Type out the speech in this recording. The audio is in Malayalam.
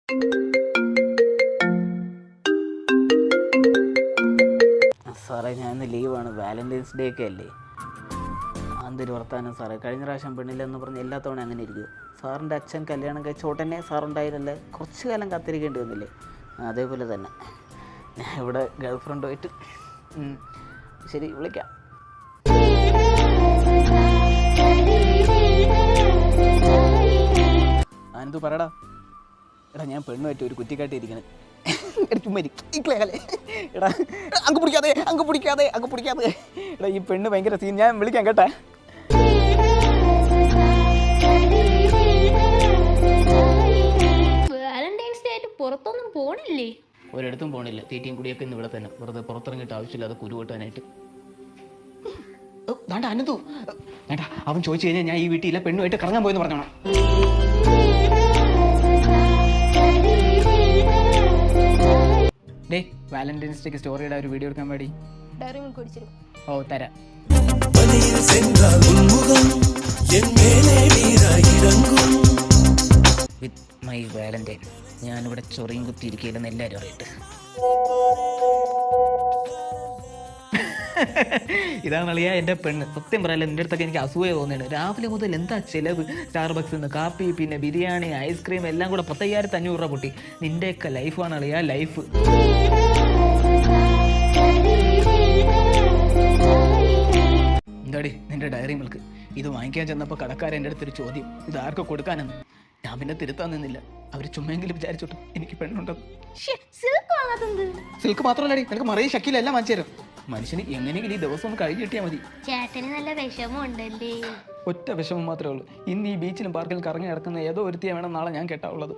സാറേ ഞാൻ ഇന്ന് ലീവാണ്, വാലൻറ്റൈൻസ് ഡേ ഒക്കെ അല്ലേ. എന്തൊരു വർത്താനം സാറേ, കഴിഞ്ഞ പ്രാവശ്യം പെണ്ണില്ലെന്ന് പറഞ്ഞ് എല്ലാ തവണ അങ്ങനെ ഇരിക്കും. സാറിൻ്റെ അച്ഛൻ കല്യാണം കഴിച്ച ഉടനെ സാറുണ്ടായിരുന്നല്ലേ, കുറച്ച് കാലം കാത്തിരിക്കേണ്ടി വന്നില്ലേ? അതേപോലെ തന്നെ ഞാൻ ഇവിടെ ഗേൾ ഫ്രണ്ടുമായിട്ട് ശരി വിളിക്കാം. അനന്തു പറയടാ. എടാ ഞാൻ പെണ്ണുമായിട്ട് ഒരു കുറ്റിക്കാട്ടിയിരിക്കണേ. എടാ അങ്ങ് പിടിക്കാതെ. എടാ ഈ പെണ്ണ് ഭയങ്കര സീൻ, ഞാൻ വിളിക്കാം കേട്ടാ. വാലന്റൈൻസ് ഡേ ആയിട്ട് പുറത്തൊന്നും പോണില്ലേ? ഒരിടത്തും പോണില്ല, തീറ്റയും കുടിയൊക്കെ ഇന്ന് ഇവിടെ തന്നെ, വെറുതെ പുറത്തിറങ്ങിയിട്ട് ആവശ്യമില്ലാതെ കുരു കൂട്ടാനായിട്ട്. വേണ്ട അനന്തു, വേണ്ട. അവൻ ചോദിച്ചു കഴിഞ്ഞാൽ ഞാൻ ഈ വീട്ടിലെ പെണ്ണുമായിട്ട് കറങ്ങാൻ പോയെന്ന് പറഞ്ഞോണം. ഡേ വാലന്റൈൻസ് ഡേക്ക് സ്റ്റോറിയുടെ ഒരു വീഡിയോ എടുക്കാൻ വേണ്ടി ഡയറി മിൽക്ക് കുടിച്ചിരും. ഓ തരാം. വിത്ത് മൈ വാലന്റൈൻ ഞാനിവിടെ ചൊറിയും കുത്തിയിരിക്കില്ലെന്ന് എല്ലാവരും അറിയട്ടെ. ഇതാണ് അളിയാ എൻ്റെ പെണ്ണ്. സത്യം പറയാല്ല, എൻ്റെ അടുത്തൊക്കെ എനിക്ക് അസൂയ തോന്നുന്നുണ്ട്. രാവിലെ മുതൽ എന്താ ചിലവ്, സ്റ്റാർബക്സിൽ നിന്ന് കാപ്പി, പിന്നെ ബിരിയാണി, ഐസ്ക്രീം എല്ലാം കൂടെ 10,500 രൂപ പൊട്ടി. നിൻ്റെയൊക്കെ ലൈഫാണ് അളിയാ ലൈഫ്. എന്താടി നിൻ്റെ ഡയറി മിൽക്ക്? ഇത് വാങ്ങിക്കാൻ ചെന്നപ്പോൾ കടക്കാരൻ എൻ്റെ അടുത്തൊരു ചോദ്യം, ഇത് ആർക്ക് കൊടുക്കാനെന്ന്. ഞാൻ പിന്നെ തിരുത്താൻ നിന്നില്ല. അവർ ചുമ്മെങ്കിലും വിചാരിച്ചോട്ടെ എനിക്ക് പെണ്ണുണ്ടെന്ന്. സിൽക്ക് മാത്രമല്ലടി, നിനക്ക് മറിയ ഷക്കീല എല്ലാം വാങ്ങിച്ചു തരും. മനുഷ്യന് എങ്ങനെയെങ്കിലും ഈ ദിവസം ഒന്ന് കഴിഞ്ഞ് കിട്ടിയാൽ മതി. ചേട്ടന് നല്ല വിഷമമുണ്ടല്ലേ? ഒറ്റ വിഷമം മാത്രമേ ഉള്ളൂ. ഇന്ന് ഈ ബീച്ചിലും പാർക്കിലും കറങ്ങി നടക്കുന്ന ഏതോ ഒരുത്തിയെ വേണം നാളെ ഞാൻ കേട്ടാവുള്ളത്.